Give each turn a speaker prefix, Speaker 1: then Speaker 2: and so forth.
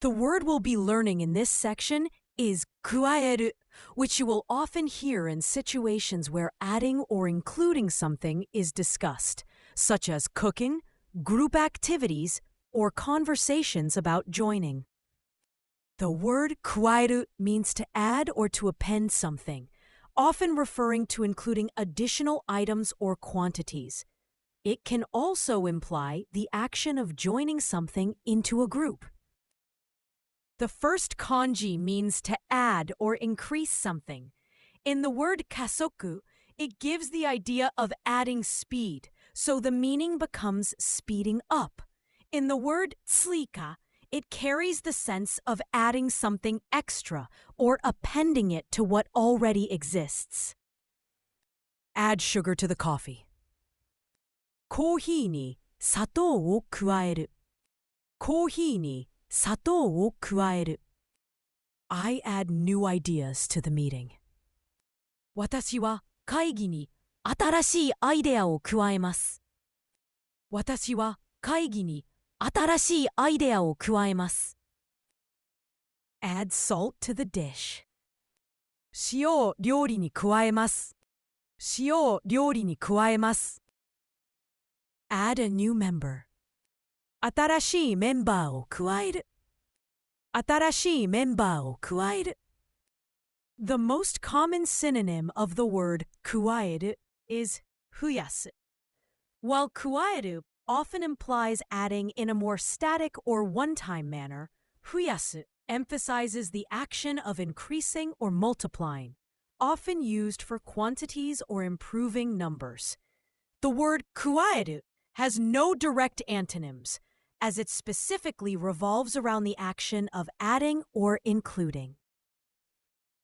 Speaker 1: The word we'll be learning in this section is 加える, which you will often hear in situations where adding or including something is discussed, such as cooking, group activities, or conversations about joining. The word 加える means to add or to append something, often referring to including additional items or quantities. It can also imply the action of joining something into a group. The first kanji means to add or increase something. In the word kasoku, it gives the idea of adding speed, so the meaning becomes speeding up. In the word tsuika, it carries the sense of adding something extra or appending it to what already exists. Add sugar to the coffee. コーヒーに砂糖を加える。コーヒーに砂糖を加える。I add new ideas to the meeting. 私は会議に新しいアイデアを加えます。私は会議に新しいアイデアを加えます。Add salt to the dish. 塩を料理に加えます。塩を料理に加えます。Add a new member. 新しいメンバーを加える。新しいメンバーを加える。The most common synonym of the word 加える is 増やす. While 加える often implies adding in a more static or one-time manner, 増やす emphasizes the action of increasing or multiplying, often used for quantities or improving numbers. The word 加える has no direct antonyms, as it specifically revolves around the action of adding or including.